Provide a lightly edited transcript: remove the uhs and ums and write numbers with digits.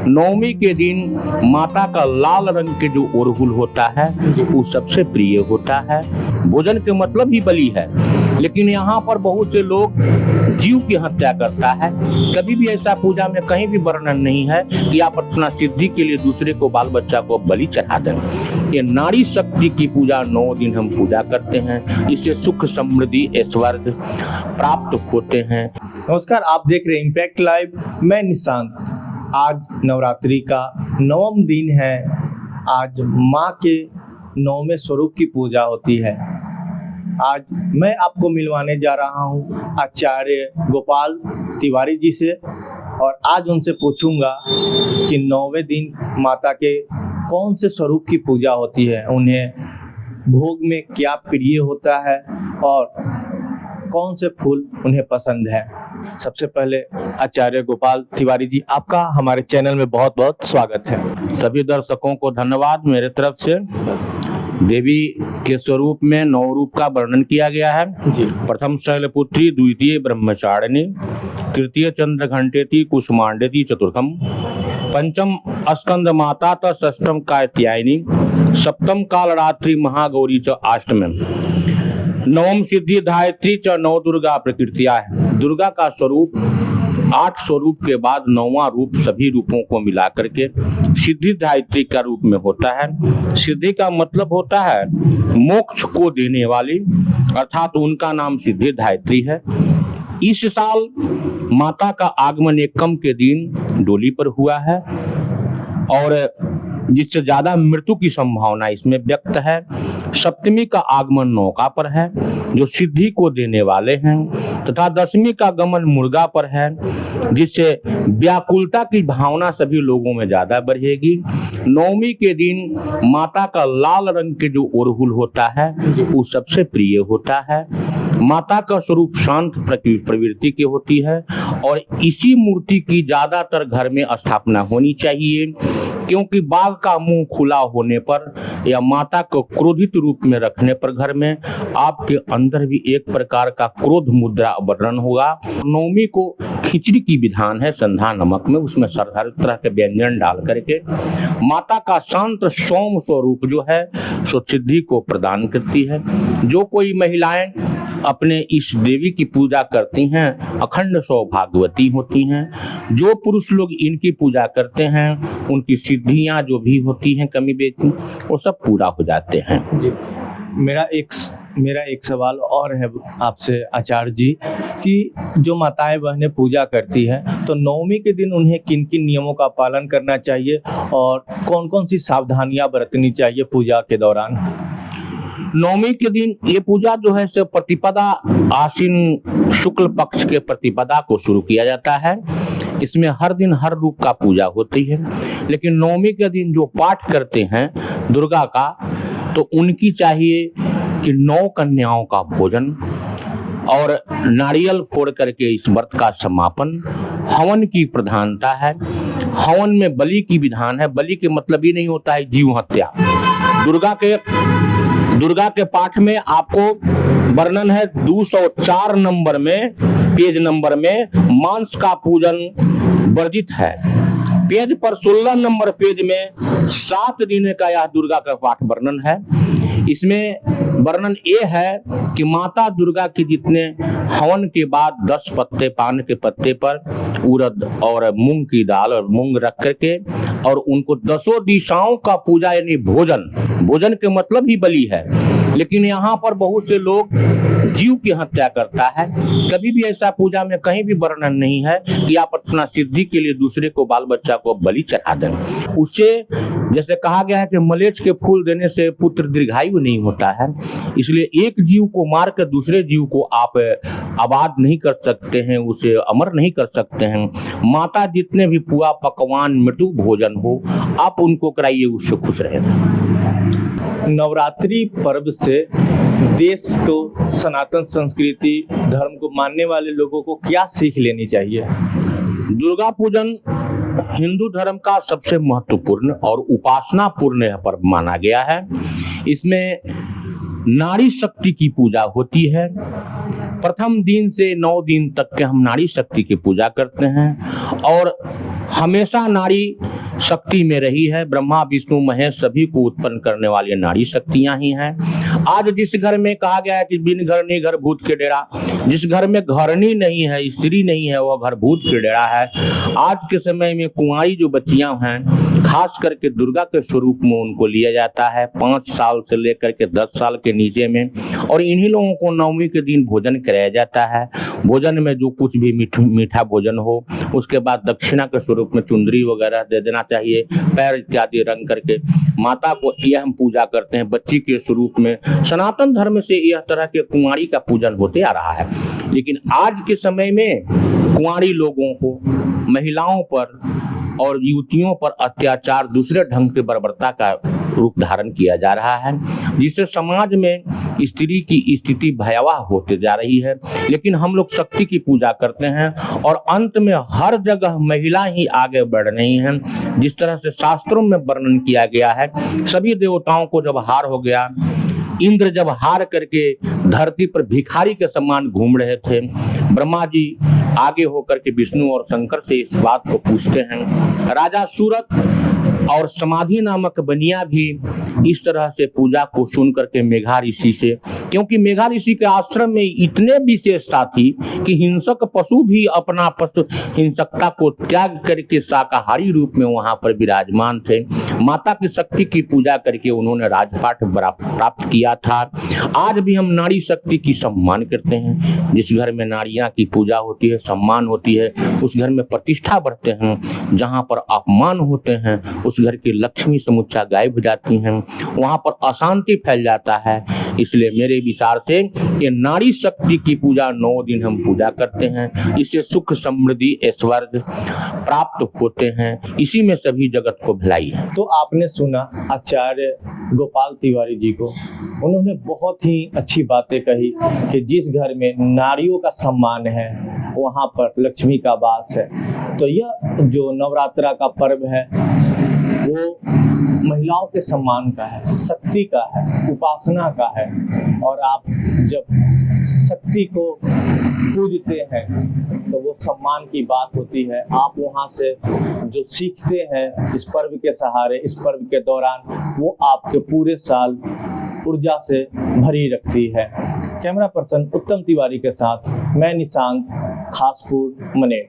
नवमी के दिन माता का लाल रंग के जो अड़हुल होता है वो सबसे प्रिय होता है। भोजन के मतलब ही बलि है, लेकिन यहाँ पर बहुत से लोग जीव की हत्या करता है। कभी भी ऐसा पूजा में कहीं भी वर्णन नहीं है कि आप अपना सिद्धि के लिए दूसरे को, बाल बच्चा को बलि चढ़ा दें। ये नारी शक्ति की पूजा 9 दिन हम पूजा करते हैं, इससे सुख समृद्धि ऐश्वर्य प्राप्त होते हैं। नमस्कार, आप देख रहे हैं इम्पैक्ट लाइव। मैं निशांत। आज नवरात्रि का 9वां दिन है। आज माँ के 9वें स्वरूप की पूजा होती है। आज मैं आपको मिलवाने जा रहा हूँ आचार्य गोपाल तिवारी जी से, और आज उनसे पूछूंगा कि 9वें दिन माता के कौन से स्वरूप की पूजा होती है, उन्हें भोग में क्या प्रिय होता है और कौन से फूल उन्हें पसंद है। सबसे पहले आचार्य गोपाल तिवारी जी, आपका हमारे चैनल में बहुत बहुत स्वागत है। सभी दर्शकों को धन्यवाद मेरे तरफ से। देवी के स्वरूप में 9 रूप का वर्णन किया गया है जी। प्रथम शैलपुत्री, द्वितीय ब्रह्मचारिणी, तृतीय चंद्रघंटेति, कुसुमांडेति, चतुर्थम पंचम स्कंद माता त, षष्ठम कात्यायनी, सप्तम कालरात्रि महागौरी च, अष्टम नवम सिद्धि धायत्री च, 9 दुर्गा प्रकृतिया है। दुर्गा का स्वरूप 8 स्वरूप के बाद 9वां रूप सभी रूपों को मिला करके सिद्धि धायत्री का रूप में होता है। सिद्धि का मतलब होता है मोक्ष को देने वाली, अर्थात उनका नाम सिद्धि धायत्री है। इस साल माता का आगमन एकम के दिन डोली पर हुआ है, और जिससे ज्यादा मृत्यु की संभावना इसमें व्यक्त है। सप्तमी का आगमन नौका पर है जो सिद्धि को देने वाले हैं, तथा दशमी का गमन मुर्गा पर है, जिससे व्याकुलता की भावना सभी लोगों में ज्यादा बढ़ेगी। 9वीं के दिन माता का लाल रंग के जो अड़हुल होता है वो सबसे प्रिय होता है। माता का स्वरूप शांत प्रवृत्ति की होती है, और इसी मूर्ति की ज्यादातर घर में स्थापना होनी चाहिए, क्योंकि बाघ का मुंह खुला होने पर या माता को क्रोधित रूप में रखने पर घर में आपके अंदर भी एक प्रकार का क्रोध मुद्रा वर्णन होगा। 9वीं को खिचड़ी की विधान है संधा नमक में, उसमें हर तरह के व्यंजन डाल करके माता का शांत सौम्य स्वरूप जो है सो सिद्धि को प्रदान करती है। जो कोई महिलाएं अपने इस देवी की पूजा करती हैं अखंड सौभाग्यवती होती हैं। जो पुरुष लोग इनकी पूजा करते हैं उनकी सिद्धियां जो भी होती हैं कमी बेशी वो सब पूरा हो जाते हैं। जी, मेरा एक सवाल और है आपसे आचार्य जी, कि जो माताएं बहनें पूजा करती हैं तो 9वीं के दिन उन्हें किन किन नियमों का पालन करना चाहिए और कौन कौन सी सावधानियां बरतनी चाहिए पूजा के दौरान। 9वीं के दिन ये पूजा जो है सो प्रतिपदा आश्विन शुक्ल पक्ष के प्रतिपदा को शुरू किया जाता है। इसमें हर दिन हर रूप का पूजा होती है, लेकिन 9वीं के दिन जो पाठ करते हैं दुर्गा का, तो उनकी चाहिए कि 9 कन्याओं का भोजन और नारियल फोड़ करके इस व्रत का समापन। हवन की प्रधानता है। हवन में बलि की विधान है। बलि के मतलब ही नहीं होता है जीव हत्या। दुर्गा के पाठ में आपको वर्णन है 204 नंबर में, पेज नंबर में, मांस का पूजन वर्जित है। पेज पर 16 नंबर पेज में 7 दिन का यह दुर्गा का पाठ वर्णन है। इसमें वर्णन ये है कि माता दुर्गा के जितने हवन के बाद 10 पत्ते पान के पत्ते पर उड़द और मूंग की दाल और मूंग रख करके, और उनको 10 दिशाओं का पूजा यानी भोजन के मतलब ही बलि है, लेकिन यहाँ पर बहुत से लोग जीव की हत्या करता है। कभी भी ऐसा पूजा में कहीं भी वर्णन नहीं है कि आप अपना सिद्धि के लिए दूसरे को, बाल बच्चा को बलि चढ़ा दें। उससे जैसे कहा गया है कि मलेच्छ के फूल देने से पुत्र दीर्घायु नहीं होता है, इसलिए एक जीव को मार कर दूसरे जीव को आप आबाद नहीं कर सकते हैं, उसे अमर नहीं कर सकते हैं। माता जितने भी पुआ पकवान मृत्यु भोजन हो आप उनको कराइए, उससे खुश रहेगा। नवरात्रि पर्व से देश को, सनातन संस्कृति धर्म को मानने वाले लोगों को क्या सीख लेनी चाहिए। दुर्गा पूजन हिंदू धर्म का सबसे महत्वपूर्ण और उपासना पूर्ण पर्व माना गया है। इसमें नारी शक्ति की पूजा होती है। प्रथम दिन से 9 दिन तक के हम नारी शक्ति की पूजा करते हैं, और हमेशा नारी शक्ति में रही है। ब्रह्मा विष्णु महेश सभी को उत्पन्न करने वाली नारी शक्तियां ही हैं। आज जिस घर में कहा गया है कि बिन घरनी घर भूत के डेरा, जिस घर में घरनी नहीं है, स्त्री नहीं है, वह घर भूत के डेरा है। आज के समय में कुंवारी जो बच्चियां हैं, खास करके दुर्गा के स्वरूप में उनको लिया जाता है 5 साल से लेकर के 10 साल के नीचे में, और इन्हीं लोगों को नवमी के दिन भोजन कराया जाता है। भोजन में जो कुछ भी मीठा भोजन हो, उसके बाद दक्षिणा के स्वरूप में चुंदरी वगैरह दे देना चाहिए, पैर इत्यादि रंग करके माता को यह हम पूजा करते हैं बच्ची के स्वरूप में। सनातन धर्म से यह तरह के कुंवारी का पूजन होते आ रहा है। लेकिन आज के समय में कुंवारी लोगों को, महिलाओं पर और युवतियों पर अत्याचार, दूसरे ढंग के बर्बरता का रूप धारण किया जा रहा है, जिससे समाज में स्त्री की स्थिति भयावह होते जा रही है। लेकिन हम लोग शक्ति की पूजा करते हैं और अंत में हर जगह महिला ही आगे बढ़ रही हैं। जिस तरह से शास्त्रों में वर्णन किया गया है, सभी देवताओं को जब हार हो गया, इंद्र जब हार करके धरती पर भिखारी के समान घूम रहे थे, ब्रह्मा जी आगे होकर के विष्णु और शंकर से इस बात को पूछते हैं। राजा सूरत और समाधि नामक बनिया भी इस तरह से पूजा को सुन करके मेघा ऋषि से, क्योंकि मेघा ऋषि के आश्रम में इतने विशेषता थी कि हिंसक पशु भी अपना पशु हिंसकता को त्याग करके शाकाहारी रूप में वहां पर विराजमान थे। माता की शक्ति की पूजा करके उन्होंने राजपाट प्राप्त किया था। आज भी हम नारी शक्ति की सम्मान करते हैं। जिस घर में नारियां की पूजा होती है, सम्मान होती है, उस घर में प्रतिष्ठा बढ़ते हैं। जहां पर अपमान होते हैं, उस घर की लक्ष्मी समुच्चा गायब हो जाती हैं, वहां पर अशांति फैल जाता है। इसलिए मेरे विचार से ये नारी शक्ति की पूजा 9 दिन हम पूजा करते हैं। इससे सुख समृद्धि ऐश्वर्य प्राप्त होते हैं। इसी में सभी जगत को भलाई है। तो आपने सुना आचार्य गोपाल तिवारी जी को, उन्होंने बहुत ही अच्छी बातें कही कि जिस घर में नारियों का सम्मान है वहाँ पर लक्ष्मी का वास है। तो यह जो नवरात्रा का पर्व है वो महिलाओं के सम्मान का है, शक्ति का है, उपासना का है। और आप जब शक्ति को पूजते हैं तो वो सम्मान की बात होती है। आप वहाँ से जो सीखते हैं इस पर्व के सहारे, इस पर्व के दौरान, वो आपके पूरे साल ऊर्जा से भरी रखती है। कैमरा पर्सन उत्तम तिवारी के साथ मैं निशांत, खासपुर मनेर।